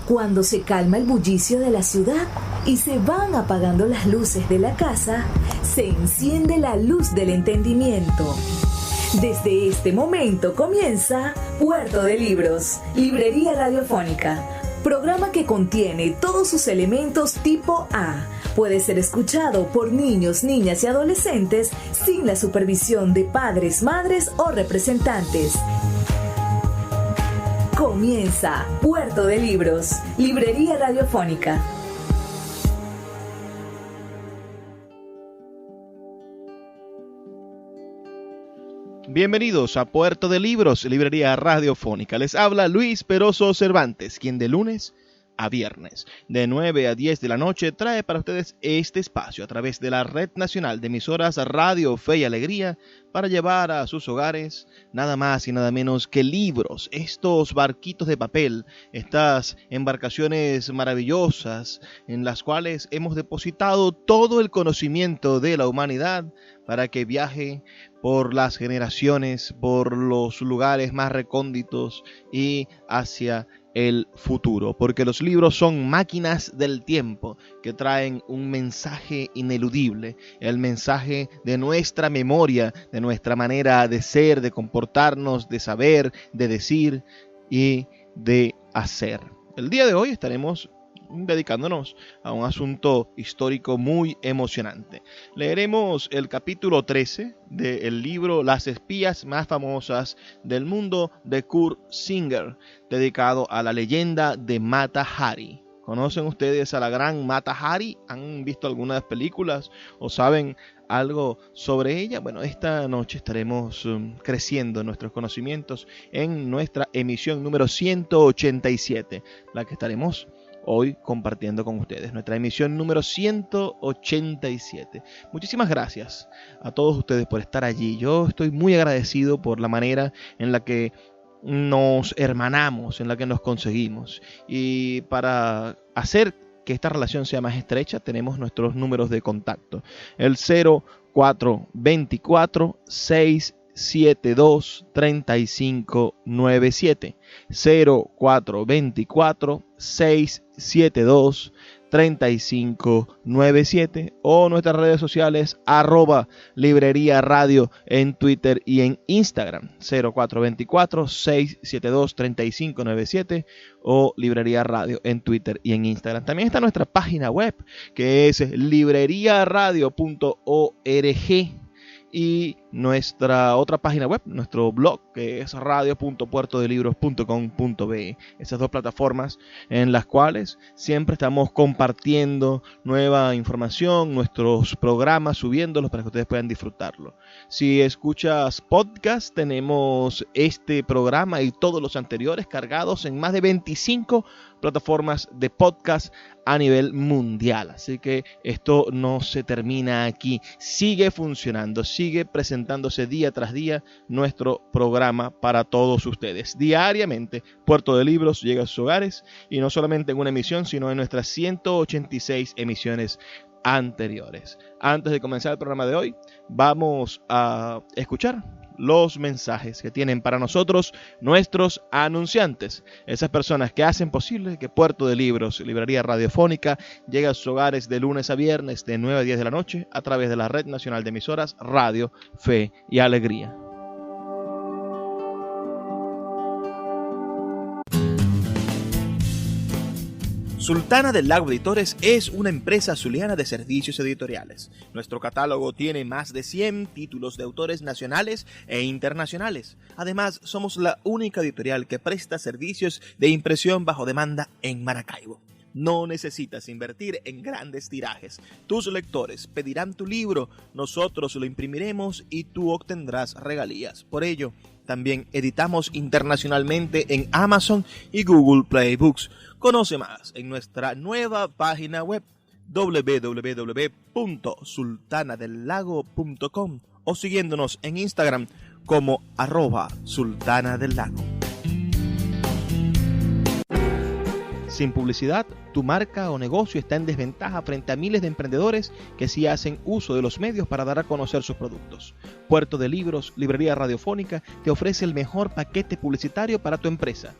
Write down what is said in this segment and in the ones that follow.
Cuando se calma el bullicio de la ciudad y se van apagando las luces de la casa, se enciende la luz del entendimiento. Desde este momento comienza Puerto de Libros, Librería Radiofónica, programa que contiene todos sus elementos tipo A. Puede ser escuchado por niños, niñas y adolescentes sin la supervisión de padres, madres o representantes. Comienza Puerto de Libros, Librería Radiofónica. Bienvenidos a Puerto de Libros, Librería Radiofónica. Les habla Luis Peroso Cervantes, quien de lunes a viernes, de 9 a 10 de la noche, trae para ustedes este espacio a través de la Red Nacional de Emisoras Radio Fe y Alegría para llevar a sus hogares nada más y nada menos que libros, estos barquitos de papel, estas embarcaciones maravillosas en las cuales hemos depositado todo el conocimiento de la humanidad para que viaje por las generaciones, por los lugares más recónditos y hacia el futuro, porque los libros son máquinas del tiempo que traen un mensaje ineludible, el mensaje de nuestra memoria, de nuestra manera de ser, de comportarnos, de saber, de decir y de hacer. El día de hoy estaremos dedicándonos a un asunto histórico muy emocionante. Leeremos el capítulo 13 del libro Las espías más famosas del mundo de Kurt Singer, dedicado a la leyenda de Mata Hari. ¿Conocen ustedes a la gran Mata Hari? ¿Han visto algunas películas o saben algo sobre ella? Bueno, esta noche estaremos creciendo nuestros conocimientos en nuestra emisión número 187, la que estaremos hoy compartiendo con ustedes, nuestra emisión número 187. Muchísimas gracias a todos ustedes por estar allí. Yo estoy muy agradecido por la manera en la que nos hermanamos, en la que nos conseguimos. Y para hacer que esta relación sea más estrecha, tenemos nuestros números de contacto. El 0424 672 3597, 0424 672 3597 o nuestras redes sociales @librería radio en Twitter y en Instagram, 0424 672 3597 o librería radio en Twitter y en Instagram. También está nuestra página web, que es libreriaradio.org, y nuestra otra página web, nuestro blog, que es radio.puertodelibros.com.be. Esas dos plataformas en las cuales siempre estamos compartiendo nueva información, nuestros programas, subiéndolos para que ustedes puedan disfrutarlo. Si escuchas podcast, tenemos este programa y todos los anteriores cargados en más de 25 plataformas de podcast a nivel mundial. Así que esto no se termina aquí. Sigue funcionando, sigue presentándose día tras día nuestro programa para todos ustedes. Diariamente, Puerto de Libros llega a sus hogares, y no solamente en una emisión, sino en nuestras 186 emisiones anteriores. Antes de comenzar el programa de hoy, vamos a escuchar los mensajes que tienen para nosotros nuestros anunciantes, esas personas que hacen posible que Puerto de Libros, Librería Radiofónica, llegue a sus hogares de lunes a viernes de 9 a 10 de la noche a través de la Red Nacional de Emisoras Radio Fe y Alegría. Sultana del Lago Editores es una empresa zuliana de servicios editoriales. Nuestro catálogo tiene más de 100 títulos de autores nacionales e internacionales. Además, somos la única editorial que presta servicios de impresión bajo demanda en Maracaibo. No necesitas invertir en grandes tirajes. Tus lectores pedirán tu libro, nosotros lo imprimiremos y tú obtendrás regalías. Por ello, también editamos internacionalmente en Amazon y Google Play Books. Conoce más en nuestra nueva página web www.sultanadelago.com o siguiéndonos en Instagram como @sultanadelago. Sin publicidad, tu marca o negocio está en desventaja frente a miles de emprendedores que sí hacen uso de los medios para dar a conocer sus productos. Puerto de Libros, Librería Radiofónica, te ofrece el mejor paquete publicitario para tu empresa.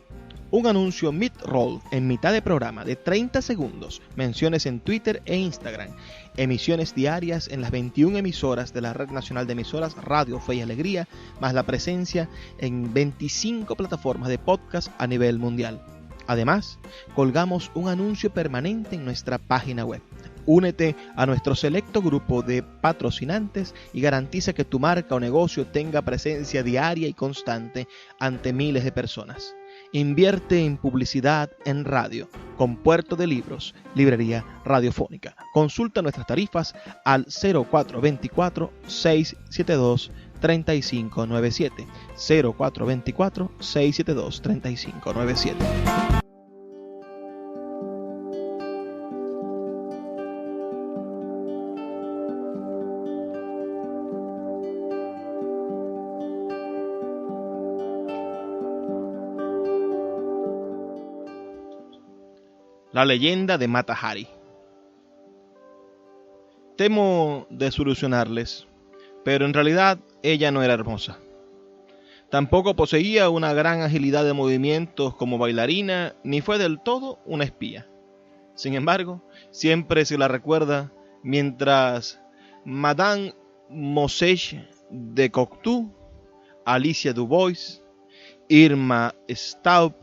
un anuncio mid-roll en mitad de programa de 30 segundos, menciones en Twitter e Instagram, emisiones diarias en las 21 emisoras de la Red Nacional de Emisoras Radio Fe y Alegría, más la presencia en 25 plataformas de podcast a nivel mundial. Además, colgamos un anuncio permanente en nuestra página web. Únete a nuestro selecto grupo de patrocinantes y garantiza que tu marca o negocio tenga presencia diaria y constante ante miles de personas. Invierte en publicidad en radio con Puerto de Libros, librería radiofónica. Consulta nuestras tarifas al 0424-672-3597. 0424-672-3597. La leyenda de Mata Hari. Temo desilusionarles, pero en realidad ella no era hermosa. Tampoco poseía una gran agilidad de movimientos como bailarina, ni fue del todo una espía. Sin embargo, siempre se la recuerda mientras Madame Mosech de Cocteau, Alicia Dubois, Irma Staub,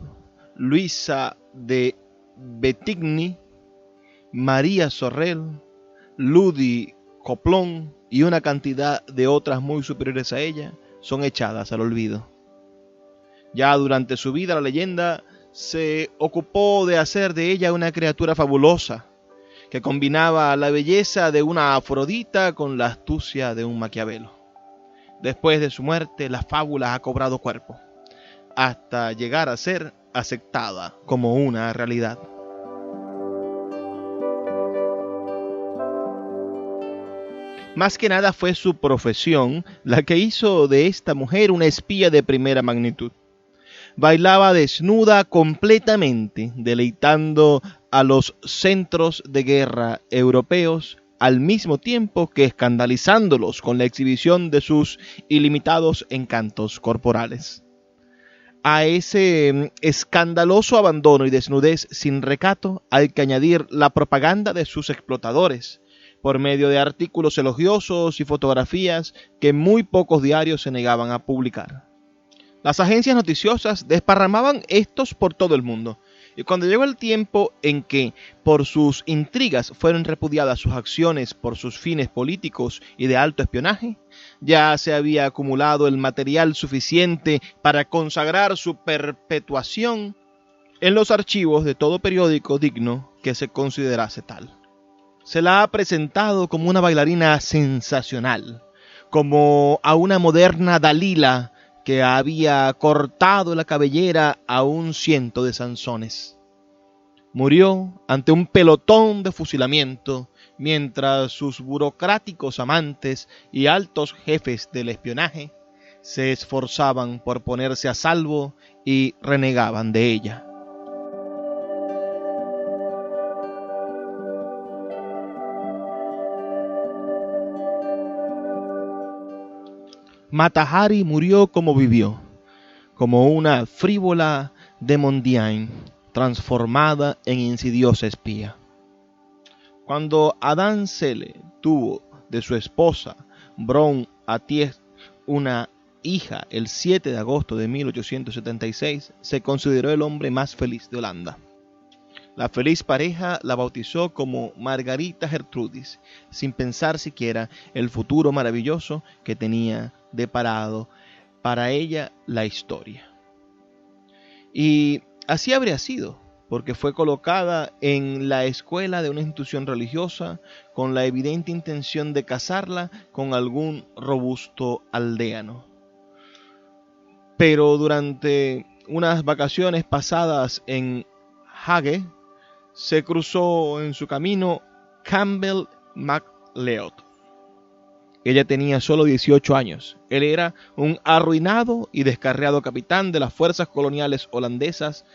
Luisa de Bettigny, María Sorrel, Ludi Coplon y una cantidad de otras muy superiores a ella son echadas al olvido. Ya durante su vida la leyenda se ocupó de hacer de ella una criatura fabulosa que combinaba la belleza de una Afrodita con la astucia de un Maquiavelo. Después de su muerte la fábula ha cobrado cuerpo, hasta llegar a ser aceptada como una realidad. Más que nada fue su profesión la que hizo de esta mujer una espía de primera magnitud. Bailaba desnuda completamente, deleitando a los centros de guerra europeos, al mismo tiempo que escandalizándolos con la exhibición de sus ilimitados encantos corporales. A ese escandaloso abandono y desnudez sin recato hay que añadir la propaganda de sus explotadores, por medio de artículos elogiosos y fotografías que muy pocos diarios se negaban a publicar. Las agencias noticiosas desparramaban estos por todo el mundo, y cuando llegó el tiempo en que por sus intrigas fueron repudiadas sus acciones por sus fines políticos y de alto espionaje, ya se había acumulado el material suficiente para consagrar su perpetuación en los archivos de todo periódico digno que se considerase tal. Se la ha presentado como una bailarina sensacional, como a una moderna Dalila que había cortado la cabellera a un ciento de Sansones. Murió ante un pelotón de fusilamiento, mientras sus burocráticos amantes y altos jefes del espionaje se esforzaban por ponerse a salvo y renegaban de ella. Mata Hari murió como vivió, como una frívola de Mondiane, transformada en insidiosa espía. Cuando Adán Selle tuvo de su esposa Brown Atiez una hija el 7 de agosto de 1876, se consideró el hombre más feliz de Holanda. La feliz pareja la bautizó como Margarita Gertrudis, sin pensar siquiera el futuro maravilloso que tenía deparado para ella la historia. Y así habría sido, porque fue colocada en la escuela de una institución religiosa con la evidente intención de casarla con algún robusto aldeano. Pero durante unas vacaciones pasadas en Hague, se cruzó en su camino Campbell MacLeod. Ella tenía solo 18 años. Él era un arruinado y descarriado capitán de las fuerzas coloniales holandesas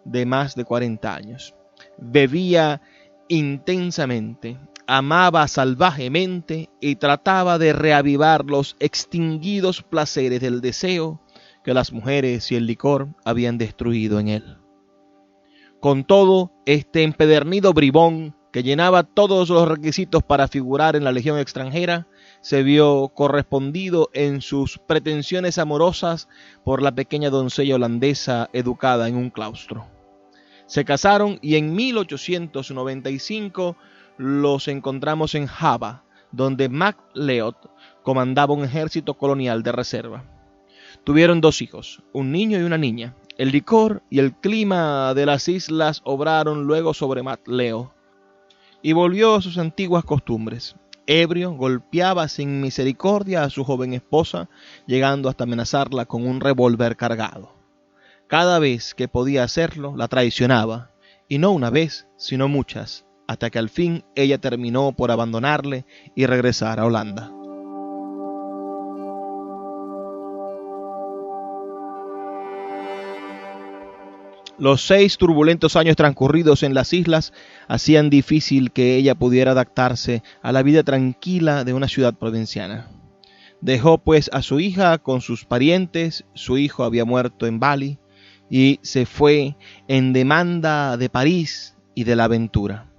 de más de 40 años. Bebía intensamente, amaba salvajemente y trataba de reavivar los extinguidos placeres del deseo que las mujeres y el licor habían destruido en él. Con todo, este empedernido bribón, que llenaba todos los requisitos para figurar en la legión extranjera, se vio correspondido en sus pretensiones amorosas por la pequeña doncella holandesa educada en un claustro. Se casaron y en 1895 los encontramos en Java, donde MacLeod comandaba un ejército colonial de reserva. Tuvieron 2 hijos, un niño y una niña. El licor y el clima de las islas obraron luego sobre MacLeod y volvió a sus antiguas costumbres. Ebrio, golpeaba sin misericordia a su joven esposa, llegando hasta amenazarla con un revólver cargado. Cada vez que podía hacerlo, la traicionaba, y no una vez, sino muchas, hasta que al fin ella terminó por abandonarle y regresar a Holanda. Los 6 turbulentos años transcurridos en las islas hacían difícil que ella pudiera adaptarse a la vida tranquila de una ciudad provinciana. Dejó pues a su hija con sus parientes, su hijo había muerto en Bali, y se fue en demanda de París y de la aventura.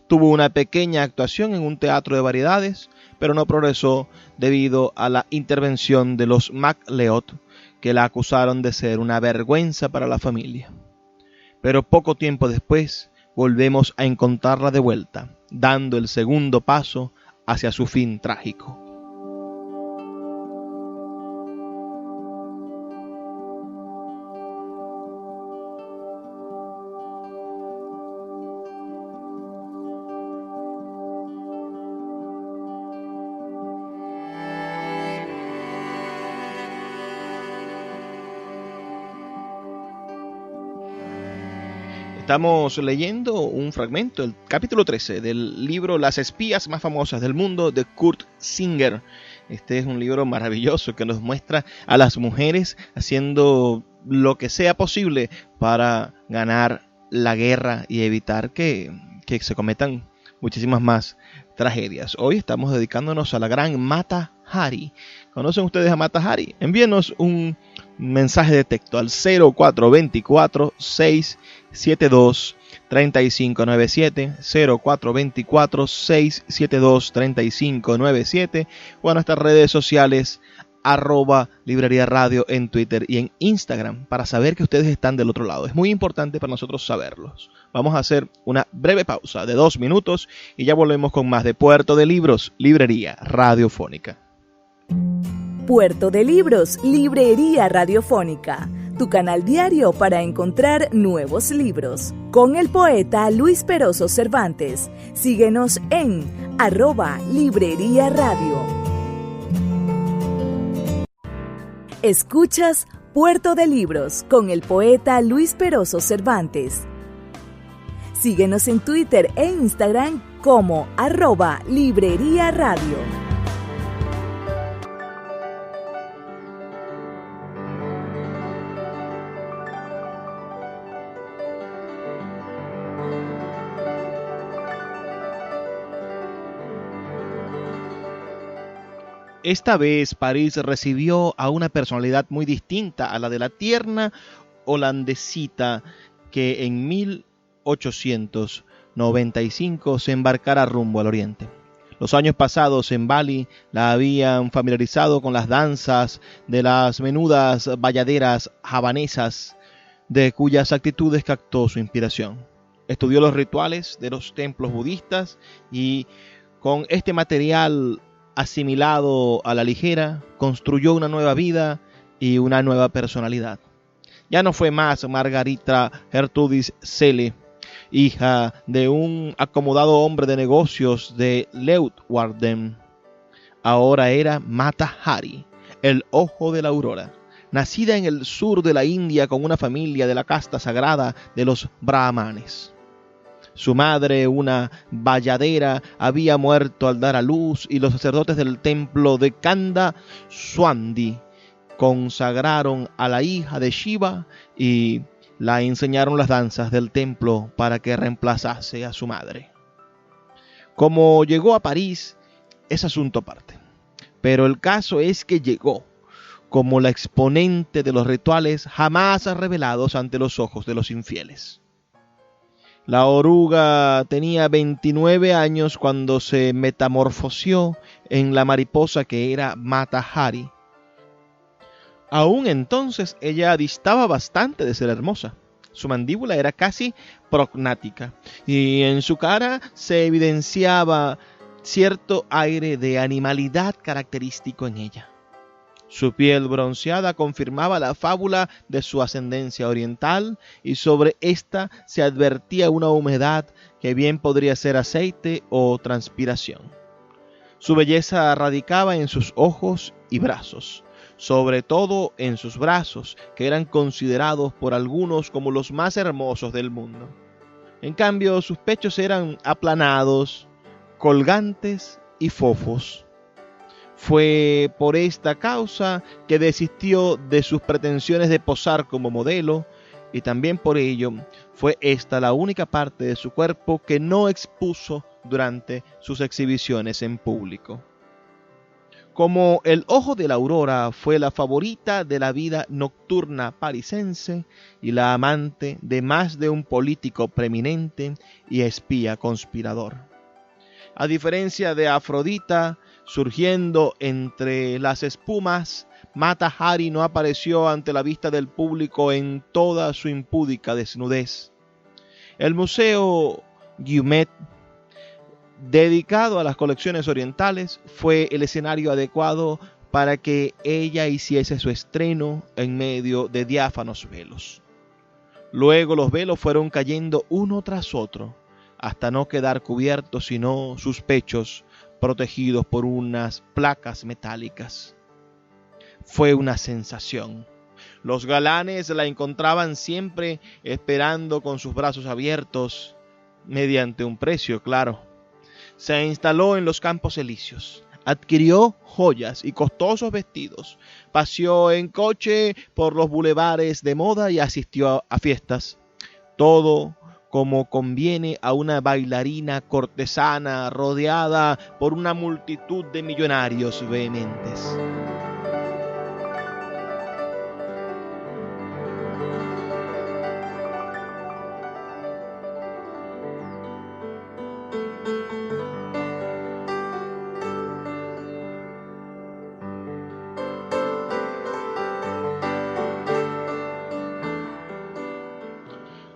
Tuvo una pequeña actuación en un teatro de variedades, pero no progresó debido a la intervención de los MacLeod, que la acusaron de ser una vergüenza para la familia. Pero poco tiempo después volvemos a encontrarla de vuelta, dando el segundo paso hacia su fin trágico. Estamos leyendo un fragmento, el capítulo 13 del libro Las espías más famosas del mundo de Kurt Singer. Este es un libro maravilloso que nos muestra a las mujeres haciendo lo que sea posible para ganar la guerra y evitar que se cometan muchísimas más tragedias. Hoy estamos dedicándonos a la gran Mata Hari. ¿Conocen ustedes a Mata Hari? Envíenos un mensaje de texto al 0424-672-3597, 0424-672-3597 o a nuestras redes sociales @Librería Radio en Twitter y en Instagram para saber que ustedes están del otro lado. Es muy importante para nosotros saberlos. Vamos a hacer una breve pausa de 2 minutos y ya volvemos con más de Puerto de Libros, Librería Radiofónica. Puerto de Libros, Librería Radiofónica, tu canal diario para encontrar nuevos libros. Con el poeta Luis Peroso Cervantes. Síguenos en @Librería Radio. Escuchas Puerto de Libros con el poeta Luis Peroso Cervantes. Síguenos en Twitter e Instagram como @Librería Radio. Esta vez París recibió a una personalidad muy distinta a la de la tierna holandesita que en 1895 se embarcara rumbo al oriente. Los años pasados en Bali la habían familiarizado con las danzas de las menudas bayaderas javanesas, de cuyas actitudes captó su inspiración. Estudió los rituales de los templos budistas y con este material asimilado a la ligera, construyó una nueva vida y una nueva personalidad. Ya no fue más Margarita Gertrudis Selle, hija de un acomodado hombre de negocios de Leeuwarden. Ahora era Mata Hari, el ojo de la aurora, nacida en el sur de la India con una familia de la casta sagrada de los brahmanes. Su madre, una bayadera, había muerto al dar a luz y los sacerdotes del templo de Kanda Swandi consagraron a la hija de Shiva y la enseñaron las danzas del templo para que reemplazase a su madre. Como llegó a París es asunto aparte, pero el caso es que llegó como la exponente de los rituales jamás revelados ante los ojos de los infieles. La oruga tenía 29 años cuando se metamorfoseó en la mariposa que era Mata Hari. Aún entonces ella distaba bastante de ser hermosa. Su mandíbula era casi prognática y en su cara se evidenciaba cierto aire de animalidad característico en ella. Su piel bronceada confirmaba la fábula de su ascendencia oriental y sobre esta se advertía una humedad que bien podría ser aceite o transpiración. Su belleza radicaba en sus ojos y brazos, sobre todo en sus brazos, que eran considerados por algunos como los más hermosos del mundo. En cambio, sus pechos eran aplanados, colgantes y fofos. Fue por esta causa que desistió de sus pretensiones de posar como modelo, y también por ello fue esta la única parte de su cuerpo que no expuso durante sus exhibiciones en público. Como el ojo de la aurora, fue la favorita de la vida nocturna parisense y la amante de más de un político preeminente y espía conspirador. A diferencia de Afrodita, surgiendo entre las espumas, Mata Hari no apareció ante la vista del público en toda su impúdica desnudez. El Museo Guimet, dedicado a las colecciones orientales, fue el escenario adecuado para que ella hiciese su estreno en medio de diáfanos velos. Luego los velos fueron cayendo uno tras otro, hasta no quedar cubiertos sino sus pechos, protegidos por unas placas metálicas. Fue una sensación. Los galanes la encontraban siempre esperando con sus brazos abiertos, mediante un precio, claro. Se instaló en los Campos Elíseos, adquirió joyas y costosos vestidos, paseó en coche por los bulevares de moda y asistió a fiestas. Todo como conviene a una bailarina cortesana rodeada por una multitud de millonarios vehementes.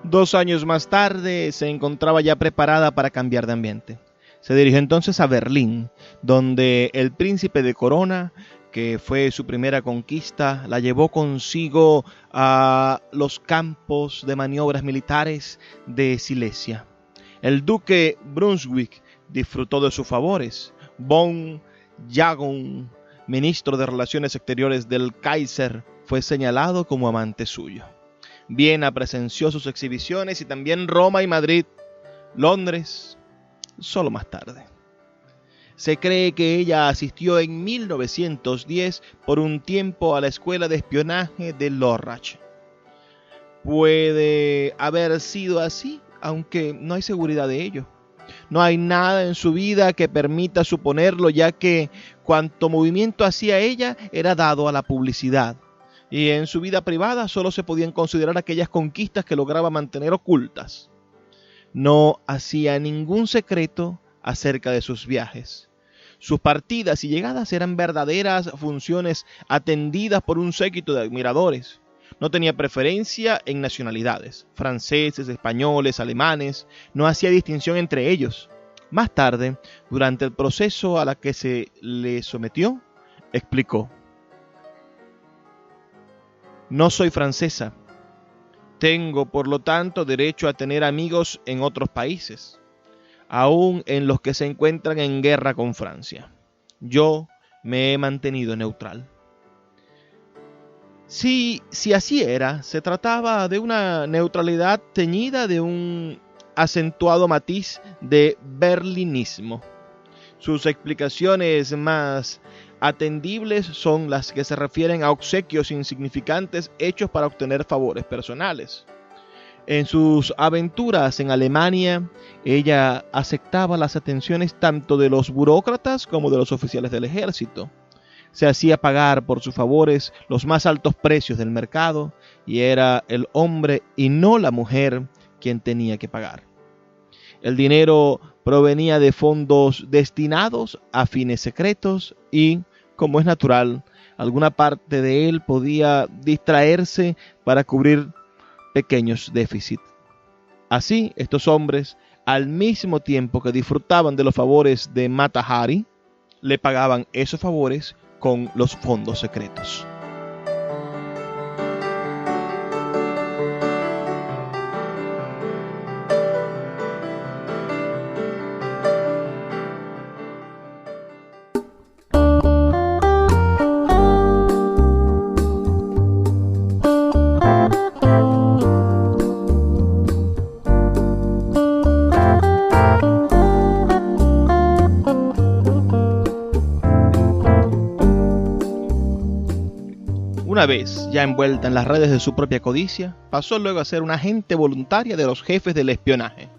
Dos años más tarde se encontraba ya preparada para cambiar de ambiente. Se dirigió entonces a Berlín, donde el príncipe de Corona, que fue su primera conquista, la llevó consigo a los campos de maniobras militares de Silesia. El duque Brunswick disfrutó de sus favores. Von Jagon, ministro de Relaciones Exteriores del Kaiser, fue señalado como amante suyo. Viena presenció sus exhibiciones y también Roma y Madrid. Londres, solo más tarde. Se cree que ella asistió en 1910 por un tiempo a la escuela de espionaje de Lörrach. Puede haber sido así, aunque no hay seguridad de ello. No hay nada en su vida que permita suponerlo, ya que cuanto movimiento hacía ella era dado a la publicidad. Y en su vida privada solo se podían considerar aquellas conquistas que lograba mantener ocultas. No hacía ningún secreto acerca de sus viajes. Sus partidas y llegadas eran verdaderas funciones atendidas por un séquito de admiradores. No tenía preferencia en nacionalidades, franceses, españoles, alemanes, no hacía distinción entre ellos. Más tarde, durante el proceso a la que se le sometió, explicó: no soy francesa. Tengo, por lo tanto, derecho a tener amigos en otros países, aun en los que se encuentran en guerra con Francia. Yo me he mantenido neutral. Si así era, se trataba de una neutralidad teñida de un acentuado matiz de berlinismo. Sus explicaciones más atendibles son las que se refieren a obsequios insignificantes hechos para obtener favores personales. En sus aventuras en Alemania, ella aceptaba las atenciones tanto de los burócratas como de los oficiales del ejército. Se hacía pagar por sus favores los más altos precios del mercado y era el hombre y no la mujer quien tenía que pagar. El dinero provenía de fondos destinados a fines secretos y, como es natural, alguna parte de él podía distraerse para cubrir pequeños déficits. Así, estos hombres, al mismo tiempo que disfrutaban de los favores de Mata Hari, le pagaban esos favores con los fondos secretos. Una vez ya envuelta en las redes de su propia codicia, pasó luego a ser una agente voluntaria de los jefes del espionaje.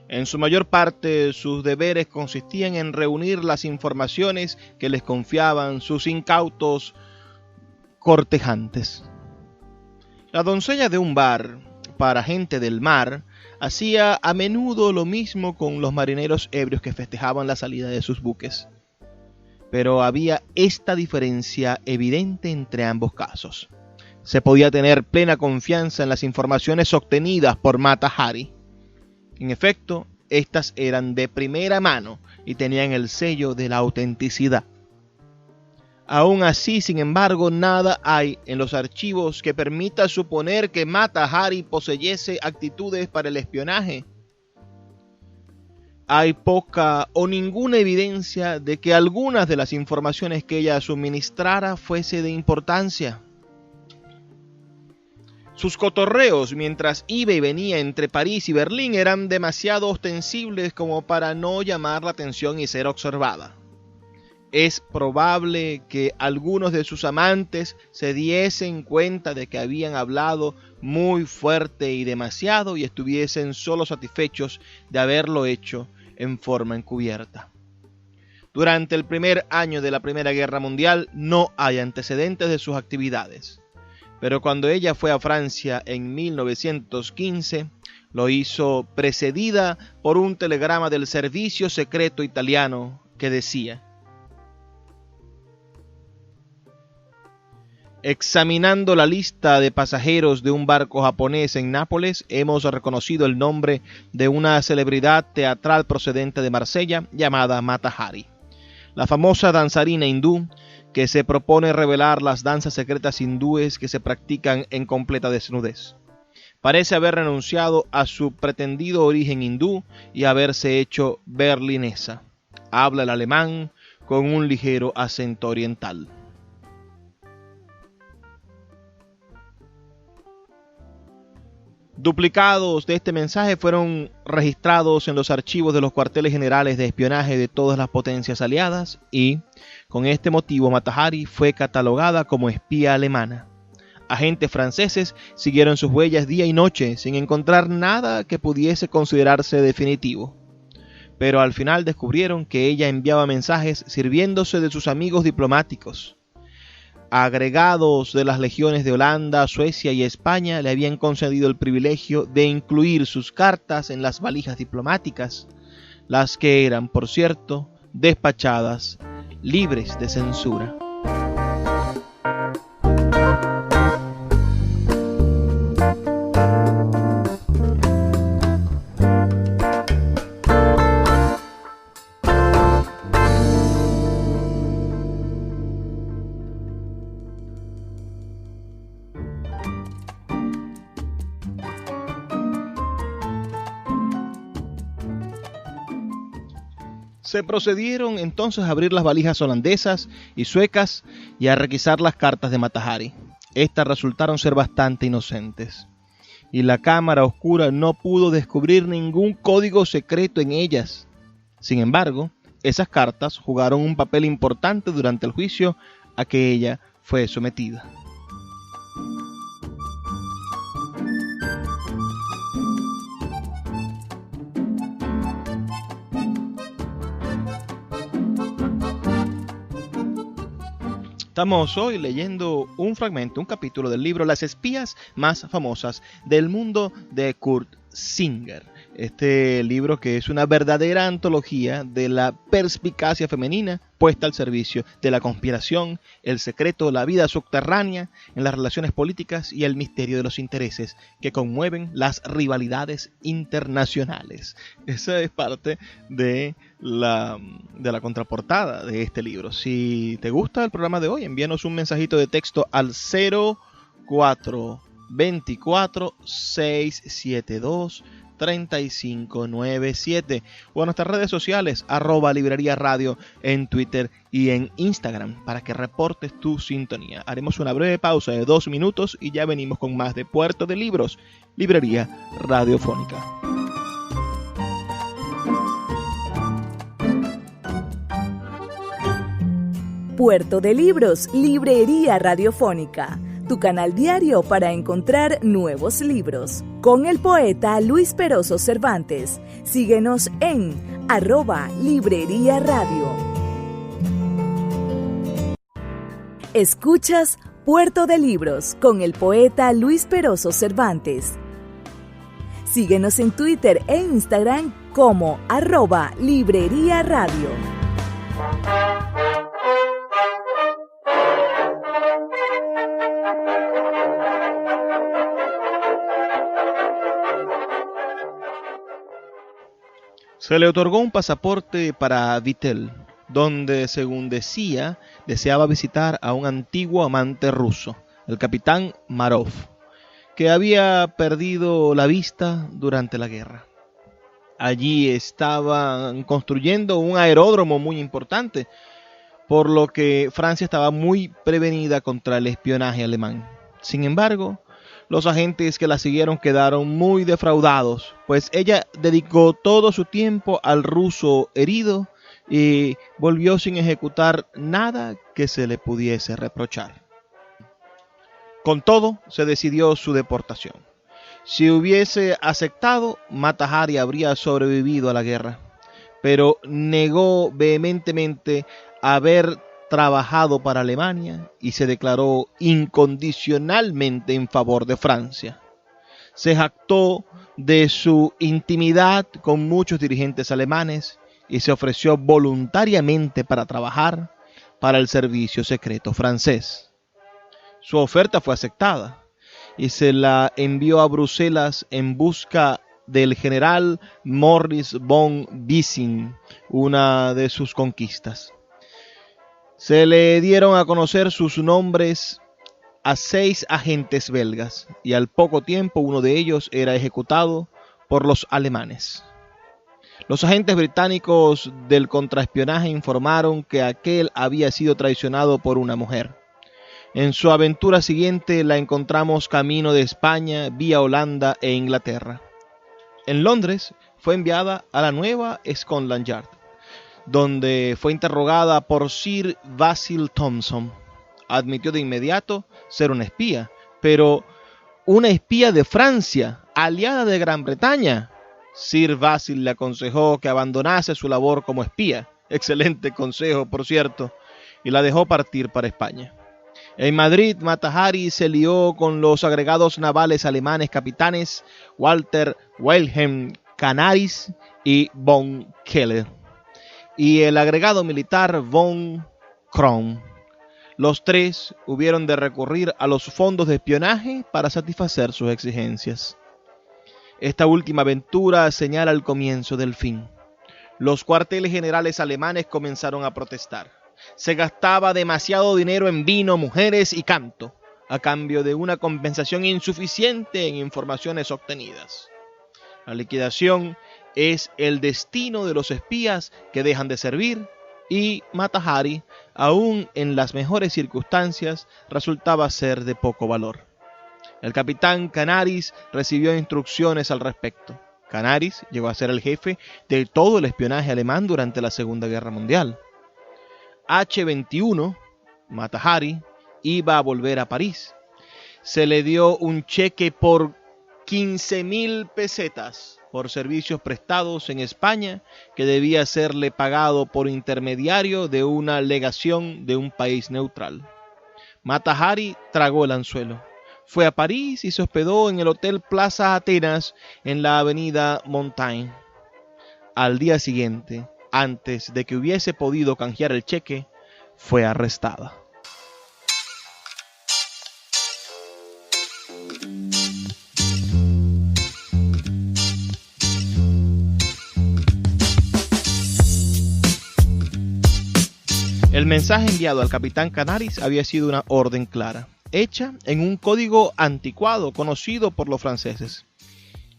En su mayor parte, sus deberes consistían en reunir las informaciones que les confiaban sus incautos cortejantes. La doncella de un bar, para gente del mar, hacía a menudo lo mismo con los marineros ebrios que festejaban la salida de sus buques. Pero había esta diferencia evidente entre ambos casos. Se podía tener plena confianza en las informaciones obtenidas por Mata Hari. En efecto, estas eran de primera mano y tenían el sello de la autenticidad. Aún así, sin embargo, nada hay en los archivos que permita suponer que Mata Hari poseyese actitudes para el espionaje. Hay poca o ninguna evidencia de que algunas de las informaciones que ella suministrara fuese de importancia. Sus cotorreos mientras iba y venía entre París y Berlín eran demasiado ostensibles como para no llamar la atención y ser observada. Es probable que algunos de sus amantes se diesen cuenta de que habían hablado muy fuerte y demasiado y estuviesen solo satisfechos de haberlo hecho en forma encubierta. Durante el primer año de la Primera Guerra Mundial no hay antecedentes de sus actividades, pero cuando ella fue a Francia en 1915, lo hizo precedida por un telegrama del servicio secreto italiano que decía: examinando la lista de pasajeros de un barco japonés en Nápoles, hemos reconocido el nombre de una celebridad teatral procedente de Marsella llamada Mata Hari, la famosa danzarina hindú que se propone revelar las danzas secretas hindúes que se practican en completa desnudez. Parece haber renunciado a su pretendido origen hindú y haberse hecho berlinesa. Habla el alemán con un ligero acento oriental. Duplicados de este mensaje fueron registrados en los archivos de los cuarteles generales de espionaje de todas las potencias aliadas y, con este motivo, Mata Hari fue catalogada como espía alemana. Agentes franceses siguieron sus huellas día y noche sin encontrar nada que pudiese considerarse definitivo. Pero al final descubrieron que ella enviaba mensajes sirviéndose de sus amigos diplomáticos. Agregados de las legiones de Holanda, Suecia y España le habían concedido el privilegio de incluir sus cartas en las valijas diplomáticas, las que eran, por cierto, despachadas, libres de censura. Se procedieron entonces a abrir las valijas holandesas y suecas y a requisar las cartas de Mata Hari. Estas resultaron ser bastante inocentes, y la cámara oscura no pudo descubrir ningún código secreto en ellas. Sin embargo, esas cartas jugaron un papel importante durante el juicio a que ella fue sometida. Estamos hoy leyendo un fragmento, un capítulo del libro Las espías más famosas del mundo de Kurt Singer. Este libro que es una verdadera antología de la perspicacia femenina puesta al servicio de la conspiración, el secreto, la vida subterránea en las relaciones políticas y el misterio de los intereses que conmueven las rivalidades internacionales. Esa es parte de la contraportada de este libro. Si te gusta el programa de hoy, envíanos un mensajito de texto al 0424 672 3597 o a nuestras redes sociales @librería radio en Twitter y en Instagram para que reportes tu sintonía. Haremos una breve pausa de 2 minutos y ya venimos con más de Puerto de Libros, librería radiofónica. Puerto de Libros, librería radiofónica. Tu canal diario para encontrar nuevos libros. Con el poeta Luis Peroso Cervantes. Síguenos en @librería radio. Escuchas Puerto de Libros con el poeta Luis Peroso Cervantes. Síguenos en Twitter e Instagram como @librería radio. Se le otorgó un pasaporte para Vittel, donde, según decía, deseaba visitar a un antiguo amante ruso, el capitán Marov, que había perdido la vista durante la guerra. Allí estaban construyendo un aeródromo muy importante, por lo que Francia estaba muy prevenida contra el espionaje alemán. Sin embargo, los agentes que la siguieron quedaron muy defraudados, pues ella dedicó todo su tiempo al ruso herido y volvió sin ejecutar nada que se le pudiese reprochar. Con todo, se decidió su deportación. Si hubiese aceptado, Mata Hari habría sobrevivido a la guerra, pero negó vehementemente haber trabajado para Alemania y se declaró incondicionalmente en favor de Francia. Se jactó de su intimidad con muchos dirigentes alemanes y se ofreció voluntariamente para trabajar para el servicio secreto francés. Su oferta fue aceptada y se la envió a Bruselas en busca del general Maurice von Bissing, una de sus conquistas. Se le dieron a conocer sus nombres a 6 agentes belgas y al poco tiempo uno de ellos era ejecutado por los alemanes. Los agentes británicos del contraespionaje informaron que aquel había sido traicionado por una mujer. En su aventura siguiente la encontramos camino de España, vía Holanda e Inglaterra. En Londres fue enviada a la Nueva Scotland Yard, donde fue interrogada por Sir Basil Thompson. Admitió de inmediato ser una espía, pero una espía de Francia, aliada de Gran Bretaña. Sir Basil le aconsejó que abandonase su labor como espía, excelente consejo por cierto, y la dejó partir para España. En Madrid, Mata Hari se lió con los agregados navales alemanes capitanes Walter Wilhelm Canaris y von Keller, y el agregado militar von Kron. Los tres hubieron de recurrir a los fondos de espionaje para satisfacer sus exigencias. Esta última aventura señala el comienzo del fin. Los cuarteles generales alemanes comenzaron a protestar. Se gastaba demasiado dinero en vino, mujeres y canto, a cambio de una compensación insuficiente en informaciones obtenidas. La liquidación es el destino de los espías que dejan de servir, y Mata Hari, aún en las mejores circunstancias, resultaba ser de poco valor. El capitán Canaris recibió instrucciones al respecto. Canaris llegó a ser el jefe de todo el espionaje alemán durante la Segunda Guerra Mundial. H-21, Mata Hari, iba a volver a París. Se le dio un cheque por 15.000 pesetas por servicios prestados en España, que debía serle pagado por intermediario de una legación de un país neutral. Mata Hari tragó el anzuelo. Fue a París y se hospedó en el Hotel Plaza Atenas en la avenida Montaigne. Al día siguiente, antes de que hubiese podido canjear el cheque, fue arrestada. El mensaje enviado al capitán Canaris había sido una orden clara, hecha en un código anticuado conocido por los franceses,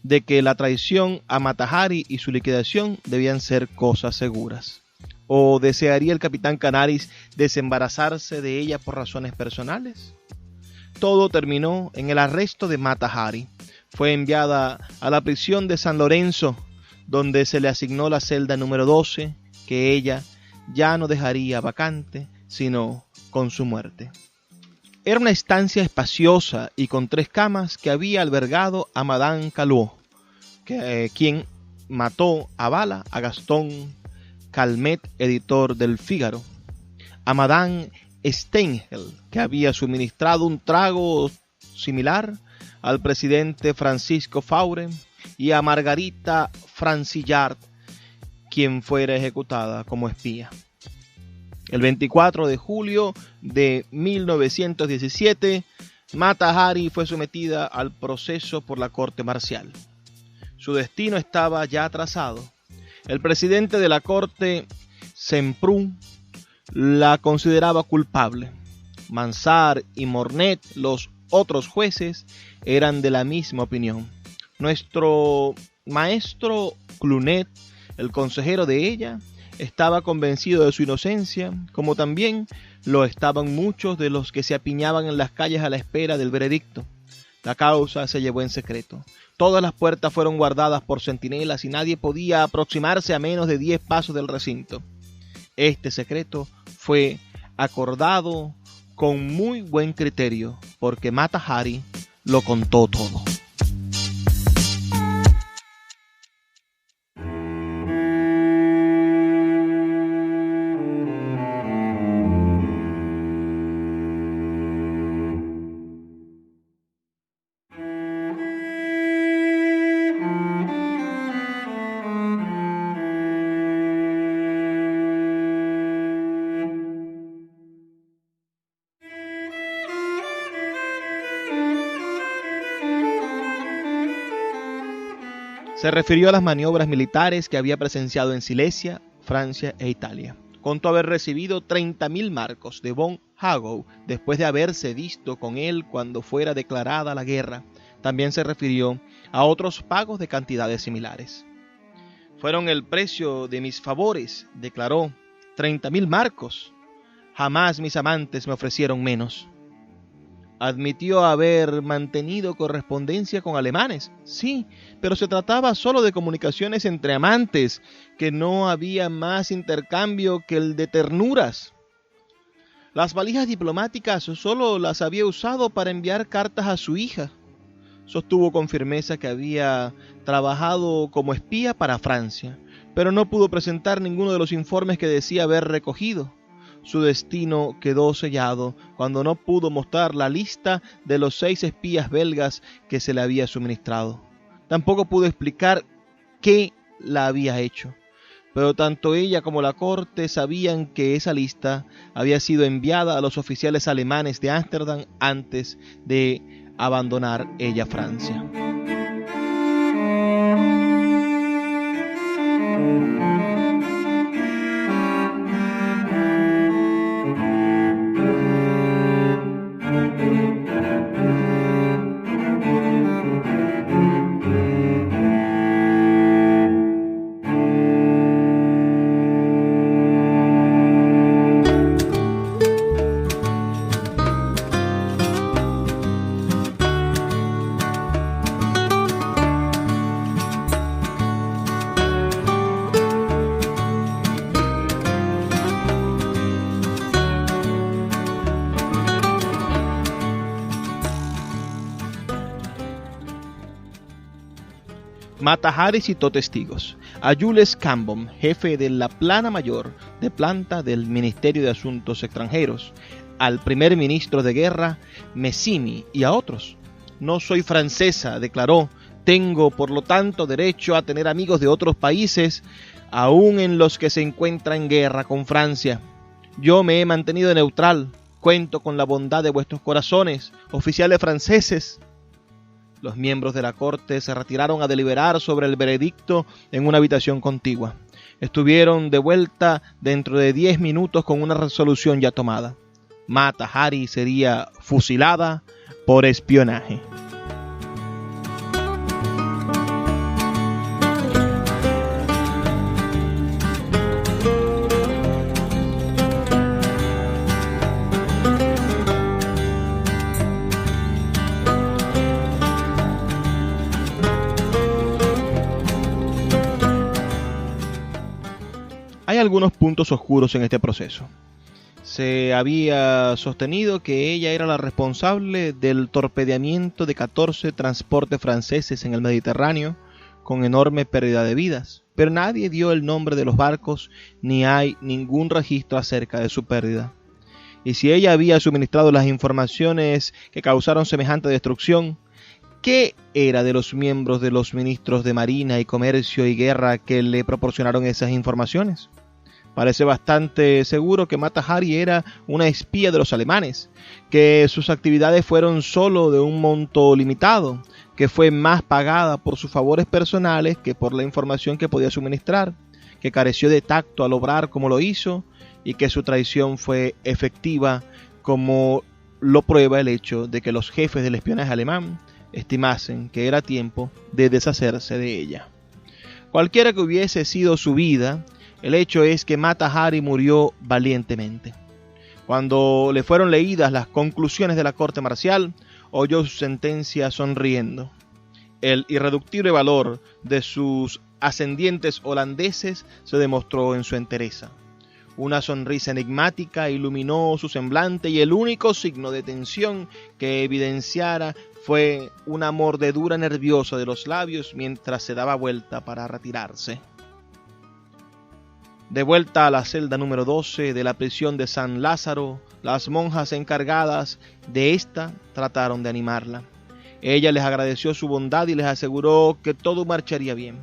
de que la traición a Mata Hari y su liquidación debían ser cosas seguras. ¿O desearía el capitán Canaris desembarazarse de ella por razones personales? Todo terminó en el arresto de Mata Hari. Fue enviada a la prisión de San Lorenzo, donde se le asignó la celda número 12, que ella ya no dejaría vacante, sino con su muerte. Era una estancia espaciosa y con 3 camas que había albergado a Madame Calot, quien mató a bala a Gastón Calmet, editor del Figaro, a Madame Stengel, que había suministrado un trago similar al presidente Francisco Faure, y a Margarita Francillard, quien fuera ejecutada como espía. El 24 de julio de 1917, Mata Hari fue sometida al proceso por la corte marcial. Su destino estaba ya trazado. El presidente de la corte, Semprún, la consideraba culpable. Mansart y Mornet, los otros jueces, eran de la misma opinión. Nuestro maestro Clunet, el consejero de ella, estaba convencido de su inocencia, como también lo estaban muchos de los que se apiñaban en las calles a la espera del veredicto. La causa se llevó en secreto. Todas las puertas fueron guardadas por centinelas y nadie podía aproximarse a menos de 10 pasos del recinto. Este secreto fue acordado con muy buen criterio, porque Mata Hari lo contó todo. Se refirió a las maniobras militares que había presenciado en Silesia, Francia e Italia. Contó haber recibido 30.000 marcos de von Hagow después de haberse visto con él cuando fuera declarada la guerra. También se refirió a otros pagos de cantidades similares. Fueron el precio de mis favores, declaró, 30.000 marcos. Jamás mis amantes me ofrecieron menos. Admitió haber mantenido correspondencia con alemanes, sí, pero se trataba solo de comunicaciones entre amantes, que no había más intercambio que el de ternuras. Las valijas diplomáticas solo las había usado para enviar cartas a su hija. Sostuvo con firmeza que había trabajado como espía para Francia, pero no pudo presentar ninguno de los informes que decía haber recogido. Su destino quedó sellado cuando no pudo mostrar la lista de los 6 espías belgas que se le había suministrado. Tampoco pudo explicar qué la había hecho, pero tanto ella como la corte sabían que esa lista había sido enviada a los oficiales alemanes de Ámsterdam antes de abandonar ella Francia. Mata Hari citó testigos: a Jules Cambon, jefe de la plana mayor de planta del Ministerio de Asuntos Extranjeros, al primer ministro de guerra Mazzini y a otros. No soy francesa, declaró. Tengo, por lo tanto, derecho a tener amigos de otros países, aun en los que se encuentra en guerra con Francia. Yo me he mantenido neutral. Cuento con la bondad de vuestros corazones, oficiales franceses. Los miembros de la corte se retiraron a deliberar sobre el veredicto en una habitación contigua. Estuvieron de vuelta dentro de 10 minutos con una resolución ya tomada. Mata Hari sería fusilada por espionaje. Hay algunos puntos oscuros en este proceso. Se había sostenido que ella era la responsable del torpedeamiento de 14 transportes franceses en el Mediterráneo, con enorme pérdida de vidas, pero nadie dio el nombre de los barcos ni hay ningún registro acerca de su pérdida. Y si ella había suministrado las informaciones que causaron semejante destrucción, ¿qué era de los miembros de los ministros de Marina y Comercio y Guerra que le proporcionaron esas informaciones? Parece bastante seguro que Mata Hari era una espía de los alemanes, que sus actividades fueron solo de un monto limitado, que fue más pagada por sus favores personales que por la información que podía suministrar, que careció de tacto al obrar como lo hizo y que su traición fue efectiva, como lo prueba el hecho de que los jefes del espionaje alemán estimasen que era tiempo de deshacerse de ella. Cualquiera que hubiese sido su vida, el hecho es que Mata Hari murió valientemente. Cuando le fueron leídas las conclusiones de la corte marcial, oyó su sentencia sonriendo. El irreductible valor de sus ascendientes holandeses se demostró en su entereza. Una sonrisa enigmática iluminó su semblante y el único signo de tensión que evidenciara fue una mordedura nerviosa de los labios mientras se daba vuelta para retirarse. De vuelta a la celda número 12 de la prisión de San Lázaro, las monjas encargadas de esta trataron de animarla. Ella les agradeció su bondad y les aseguró que todo marcharía bien.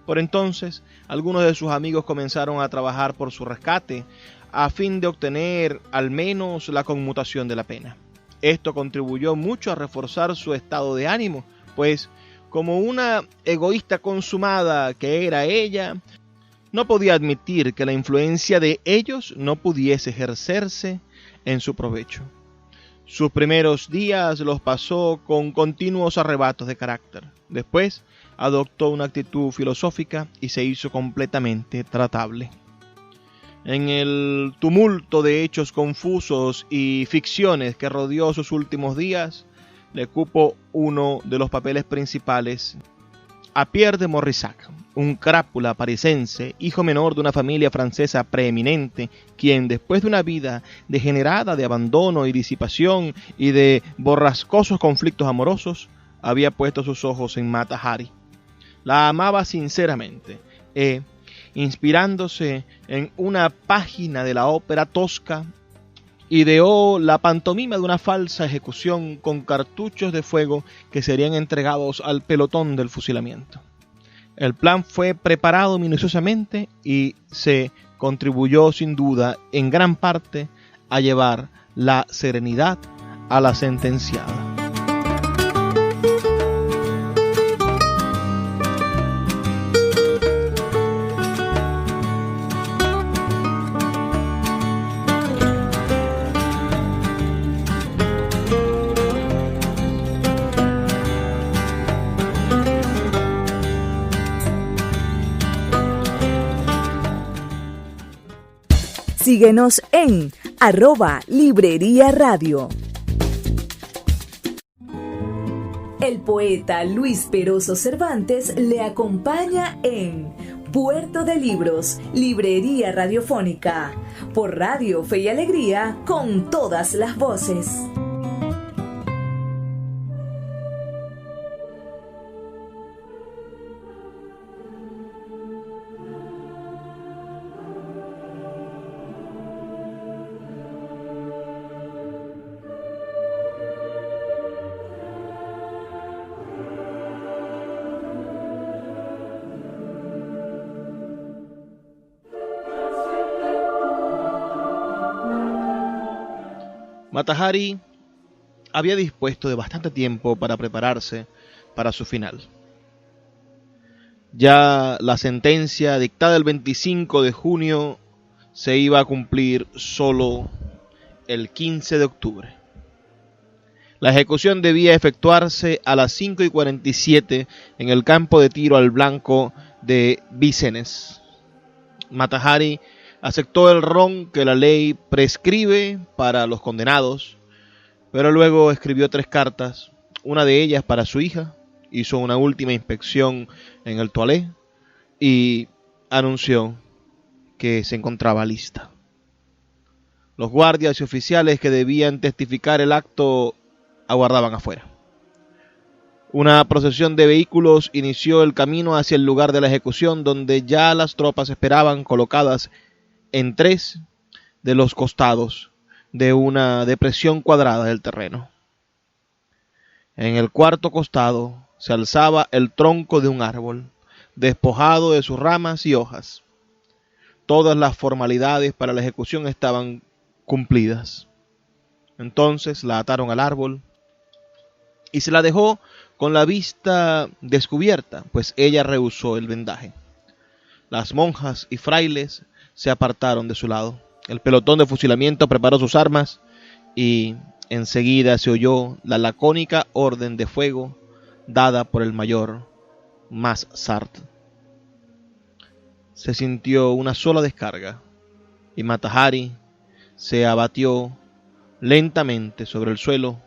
Por entonces, algunos de sus amigos comenzaron a trabajar por su rescate, a fin de obtener al menos la conmutación de la pena. Esto contribuyó mucho a reforzar su estado de ánimo, pues, como una egoísta consumada que era ella, no podía admitir que la influencia de ellos no pudiese ejercerse en su provecho. Sus primeros días los pasó con continuos arrebatos de carácter. Después adoptó una actitud filosófica y se hizo completamente tratable. En el tumulto de hechos confusos y ficciones que rodeó sus últimos días, le cupo uno de los papeles principales a Pierre de Morissac, un crápula parisense, hijo menor de una familia francesa preeminente, quien después de una vida degenerada de abandono y disipación y de borrascosos conflictos amorosos, había puesto sus ojos en Mata Hari. La amaba sinceramente e, inspirándose en una página de la ópera tosca, ideó la pantomima de una falsa ejecución con cartuchos de fuego que serían entregados al pelotón del fusilamiento. El plan fue preparado minuciosamente y se contribuyó sin duda en gran parte a llevar la serenidad a la sentenciada. Síguenos en @Librería Radio. El poeta Luis Peroso Cervantes le acompaña en Puerto de Libros, Librería Radiofónica, por Radio Fe y Alegría, con todas las voces. Mata Hari había dispuesto de bastante tiempo para prepararse para su final. Ya la sentencia dictada el 25 de junio se iba a cumplir solo el 15 de octubre. La ejecución debía efectuarse a las 5:47 en el campo de tiro al blanco de Vincennes. Mata Hari aceptó el ron que la ley prescribe para los condenados, pero luego escribió 3 cartas, una de ellas para su hija, hizo una última inspección en el toilet y anunció que se encontraba lista. Los guardias y oficiales que debían testificar el acto aguardaban afuera. Una procesión de vehículos inició el camino hacia el lugar de la ejecución, donde ya las tropas esperaban colocadas en 3 de los costados de una depresión cuadrada del terreno. En el cuarto costado se alzaba el tronco de un árbol, despojado de sus ramas y hojas. Todas las formalidades para la ejecución estaban cumplidas. Entonces la ataron al árbol y se la dejó con la vista descubierta, pues ella rehusó el vendaje. Las monjas y frailes se apartaron de su lado. El pelotón de fusilamiento preparó sus armas y enseguida se oyó la lacónica orden de fuego dada por el mayor Massart. Se sintió una sola descarga y Mata Hari se abatió lentamente sobre el suelo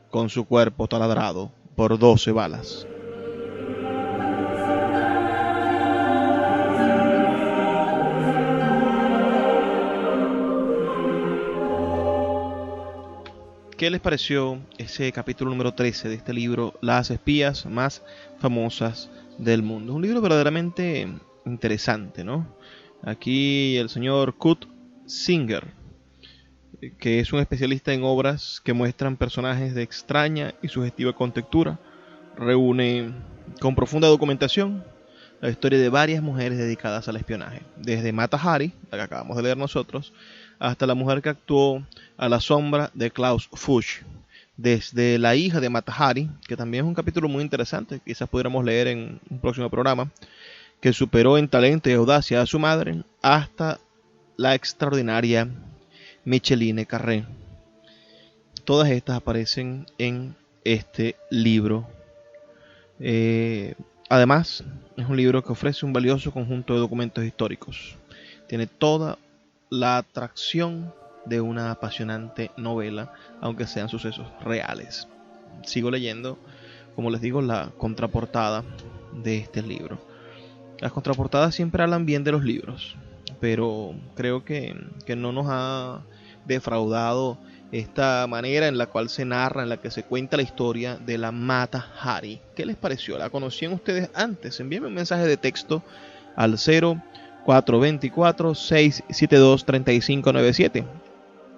con su cuerpo taladrado por 12 balas. ¿Qué les pareció ese capítulo número 13 de este libro, Las espías más famosas del mundo? Un libro verdaderamente interesante, ¿no? Aquí el señor Kurt Singer, que es un especialista en obras que muestran personajes de extraña y sugestiva contextura, reúne con profunda documentación la historia de varias mujeres dedicadas al espionaje, desde Mata Hari, la que acabamos de leer nosotros, hasta la mujer que actuó a la sombra de Klaus Fuchs, desde la hija de Mata Hari, que también es un capítulo muy interesante, quizás pudiéramos leer en un próximo programa, que superó en talento y audacia a su madre, hasta la extraordinaria Micheline Carré. Todas estas aparecen en este libro. Además, es un libro que ofrece un valioso conjunto de documentos históricos. Tiene toda la atracción de una apasionante novela, aunque sean sucesos reales. Sigo leyendo, como les digo, la contraportada de este libro. Las contraportadas siempre hablan bien de los libros, pero creo que no nos ha defraudado esta manera en la cual se narra, en la que se cuenta la historia de la Mata Hari. ¿Qué les pareció? ¿La conocían ustedes antes? Envíenme un mensaje de texto al 0424-672-3597.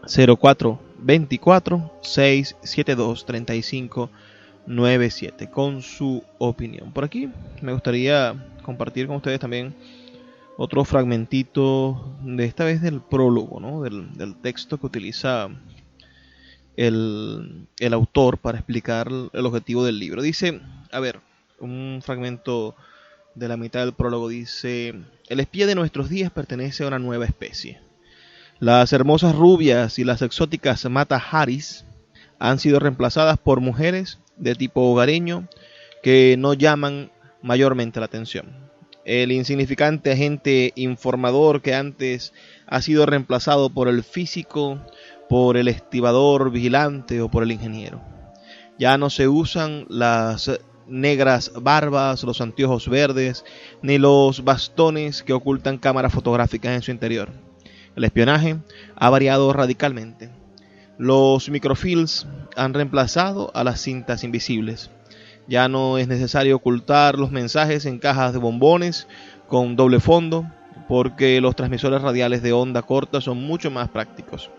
0424-672-3597 con su opinión. Por aquí me gustaría compartir con ustedes también otro fragmentito de esta vez del prólogo, ¿no? del texto que utiliza el autor para explicar el objetivo del libro. Dice, a ver, un fragmento de la mitad del prólogo dice: el espía de nuestros días pertenece a una nueva especie. Las hermosas rubias y las exóticas Mata Haris han sido reemplazadas por mujeres de tipo hogareño que no llaman mayormente la atención. El insignificante agente informador que antes ha sido reemplazado por el físico, por el estibador vigilante o por el ingeniero. Ya no se usan las negras barbas, los anteojos verdes, ni los bastones que ocultan cámaras fotográficas en su interior. El espionaje ha variado radicalmente. Los microfilms han reemplazado a las cintas invisibles. Ya no es necesario ocultar los mensajes en cajas de bombones con doble fondo, porque los transmisores radiales de onda corta son mucho más prácticos.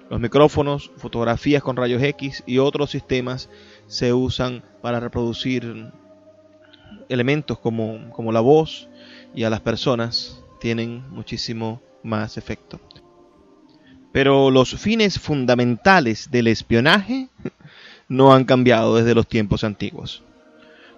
Los micrófonos, fotografías con rayos X y otros sistemas se usan para reproducir elementos como la voz, y a las personas tienen muchísimo más efecto. Pero los fines fundamentales del espionaje no han cambiado desde los tiempos antiguos.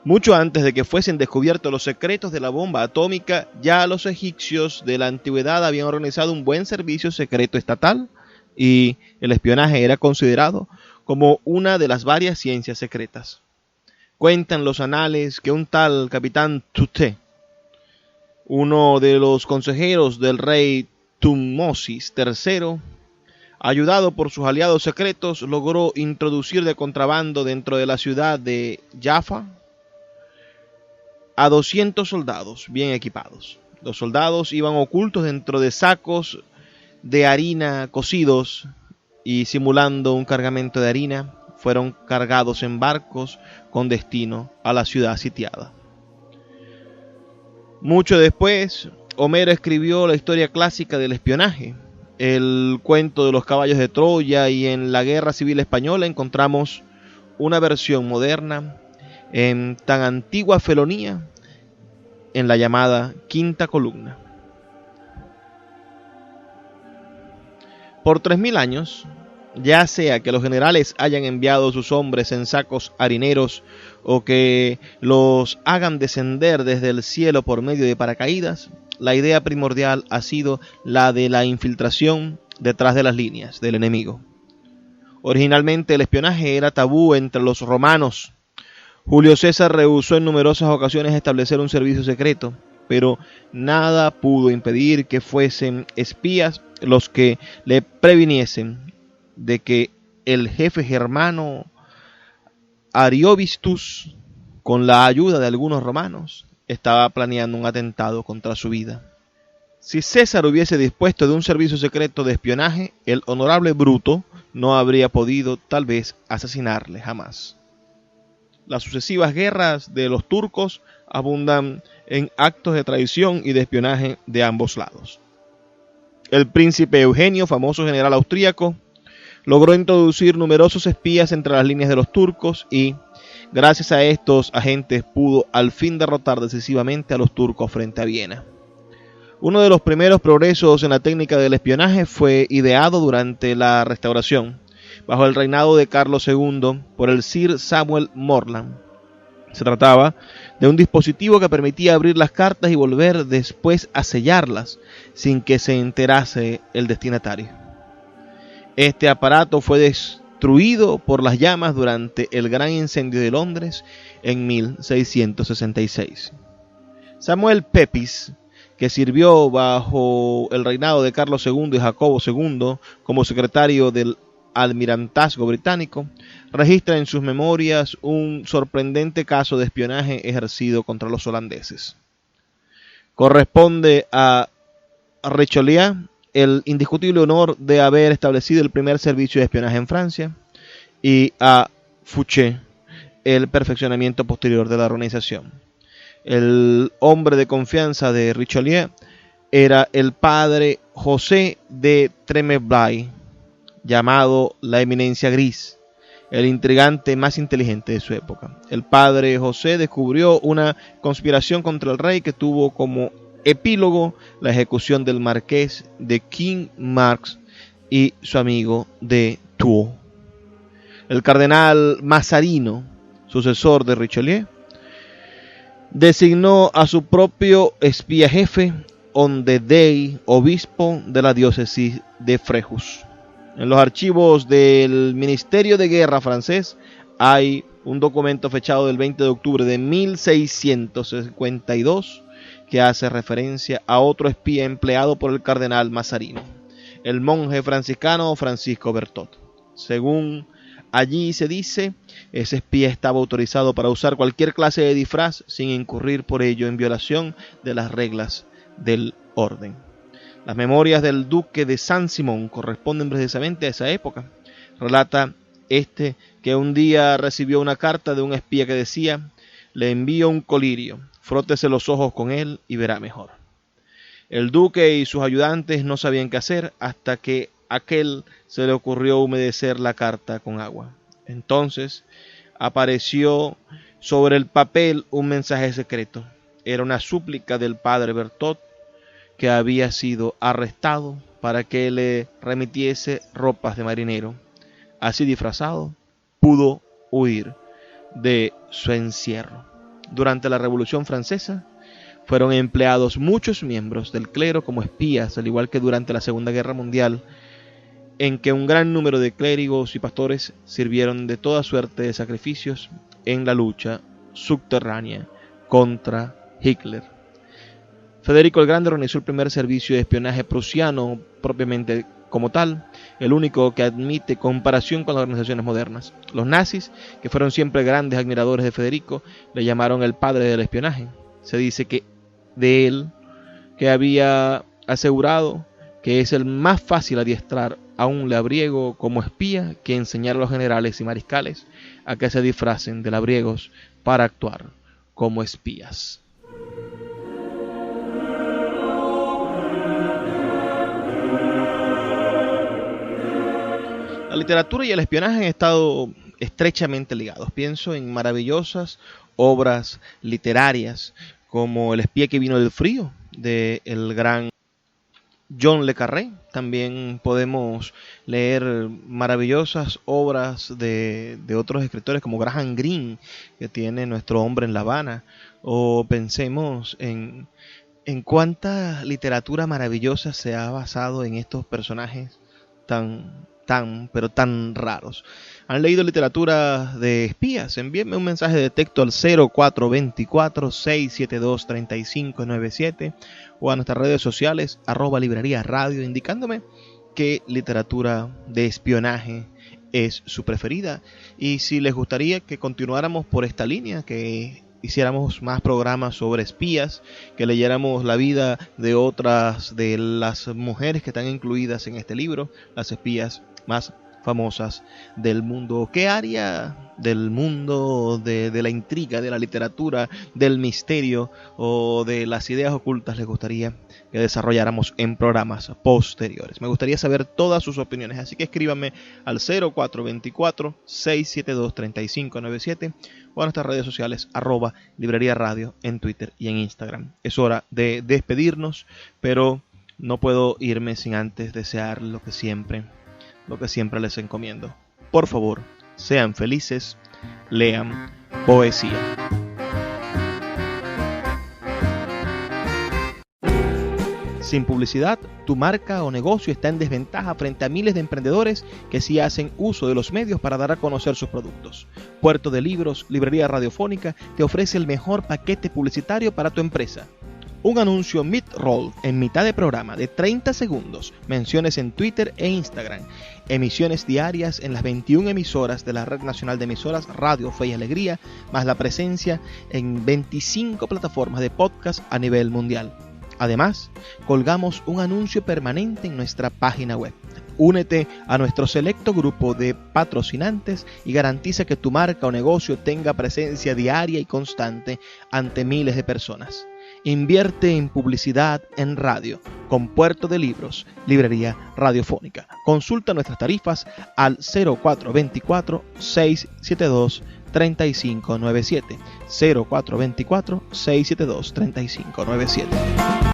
Mucho antes de que fuesen descubiertos los secretos de la bomba atómica, ya los egipcios de la antigüedad habían organizado un buen servicio secreto estatal y el espionaje era considerado como una de las varias ciencias secretas. Cuentan los anales que un tal capitán Tuté, uno de los consejeros del rey Tutmosis III, ayudado por sus aliados secretos, logró introducir de contrabando dentro de la ciudad de Jaffa a 200 soldados bien equipados. Los soldados iban ocultos dentro de sacos de harina cocidos y, simulando un cargamento de harina, fueron cargados en barcos con destino a la ciudad sitiada. Mucho después, Homero escribió la historia clásica del espionaje, el cuento de los caballos de Troya, y en la Guerra Civil Española encontramos una versión moderna en tan antigua felonía en la llamada Quinta Columna. Por 3000 años, ya sea que los generales hayan enviado sus hombres en sacos harineros o que los hagan descender desde el cielo por medio de paracaídas, la idea primordial ha sido la de la infiltración detrás de las líneas del enemigo. Originalmente el espionaje era tabú entre los romanos. Julio César rehusó en numerosas ocasiones establecer un servicio secreto, pero nada pudo impedir que fuesen espías los que le previniesen de que el jefe germano Ariovistus, con la ayuda de algunos romanos, estaba planeando un atentado contra su vida. Si César hubiese dispuesto de un servicio secreto de espionaje, el honorable Bruto no habría podido, tal vez, asesinarle jamás. Las sucesivas guerras de los turcos abundan en actos de traición y de espionaje de ambos lados. El príncipe Eugenio, famoso general austríaco, logró introducir numerosos espías entre las líneas de los turcos y, gracias a estos agentes, pudo al fin derrotar decisivamente a los turcos frente a Viena. Uno de los primeros progresos en la técnica del espionaje fue ideado durante la Restauración, bajo el reinado de Carlos II, por el Sir Samuel Morland. Se trataba de un dispositivo que permitía abrir las cartas y volver después a sellarlas sin que se enterase el destinatario. Este aparato fue destruido por las llamas durante el Gran Incendio de Londres en 1666. Samuel Pepys, que sirvió bajo el reinado de Carlos II y Jacobo II como secretario del Almirantazgo británico, registra en sus memorias un sorprendente caso de espionaje ejercido contra los holandeses. Corresponde a Richelieu el indiscutible honor de haber establecido el primer servicio de espionaje en Francia, y a Fouché el perfeccionamiento posterior de la organización. El hombre de confianza de Richelieu era el padre José de Tremblay, llamado la Eminencia Gris, el intrigante más inteligente de su época. El padre José descubrió una conspiración contra el rey que tuvo como epílogo la ejecución del marqués de King Marx y su amigo de Tours. El cardenal Mazarino, sucesor de Richelieu, designó a su propio espía jefe, Ondedey, obispo de la diócesis de Fréjus. En los archivos del Ministerio de Guerra francés hay un documento fechado del 20 de octubre de 1652 que hace referencia a otro espía empleado por el cardenal Mazarino, el monje franciscano Francisco Bertot. Según allí se dice, ese espía estaba autorizado para usar cualquier clase de disfraz sin incurrir por ello en violación de las reglas del orden. Las memorias del duque de Saint-Simon corresponden precisamente a esa época. Relata que un día recibió una carta de un espía que decía: le envío un colirio, frótese los ojos con él y verá mejor. El duque y sus ayudantes no sabían qué hacer hasta que a aquel se le ocurrió humedecer la carta con agua. Entonces apareció sobre el papel un mensaje secreto. Era una súplica del padre Bertot que había sido arrestado para que le remitiese ropas de marinero. Así disfrazado, pudo huir de su encierro. Durante la Revolución Francesa, fueron empleados muchos miembros del clero como espías, al igual que durante la Segunda Guerra Mundial, en que un gran número de clérigos y pastores sirvieron de toda suerte de sacrificios en la lucha subterránea contra Hitler. Federico el Grande organizó el primer servicio de espionaje prusiano propiamente como tal, el único que admite comparación con las organizaciones modernas. Los nazis, que fueron siempre grandes admiradores de Federico, le llamaron el padre del espionaje. Se dice que de él, que había asegurado que es el más fácil adiestrar a un labriego como espía que enseñar a los generales y mariscales a que se disfracen de labriegos para actuar como espías. La literatura y el espionaje han estado estrechamente ligados. Pienso en maravillosas obras literarias como El espía que vino del frío, de el gran John le Carré. También podemos leer maravillosas obras de otros escritores como Graham Greene, que tiene Nuestro hombre en La Habana. O pensemos en cuánta literatura maravillosa se ha basado en estos personajes pero tan raros. ¿Han leído literatura de espías? Envíenme un mensaje de texto al 0424-672-3597 o a nuestras redes sociales @librería radio, indicándome qué literatura de espionaje es su preferida y si les gustaría que continuáramos por esta línea, que hiciéramos más programas sobre espías, que leyéramos la vida de otras de las mujeres que están incluidas en este libro, las espías más famosas del mundo. ¿Qué área del mundo de la intriga, de la literatura, del misterio o de las ideas ocultas les gustaría que desarrolláramos en programas posteriores? Me gustaría saber todas sus opiniones, así que escríbanme al 0424-672-3597 o a nuestras redes sociales @librería radio en Twitter y en Instagram. Es hora de despedirnos, pero no puedo irme sin antes desear lo que siempre les encomiendo. Por favor, sean felices, lean poesía. Sin publicidad, tu marca o negocio está en desventaja frente a miles de emprendedores que sí hacen uso de los medios para dar a conocer sus productos. Puerto de Libros, Librería Radiofónica, te ofrece el mejor paquete publicitario para tu empresa. Un anuncio mid-roll en mitad de programa de 30 segundos, menciones en Twitter e Instagram, emisiones diarias en las 21 emisoras de la Red Nacional de Emisoras Radio Fe y Alegría, más la presencia en 25 plataformas de podcast a nivel mundial. Además, colgamos un anuncio permanente en nuestra página web. Únete a nuestro selecto grupo de patrocinantes y garantiza que tu marca o negocio tenga presencia diaria y constante ante miles de personas. Invierte en publicidad en radio con Puerto de Libros, Librería Radiofónica. Consulta nuestras tarifas al 0424-672-3597. 0424-672-3597.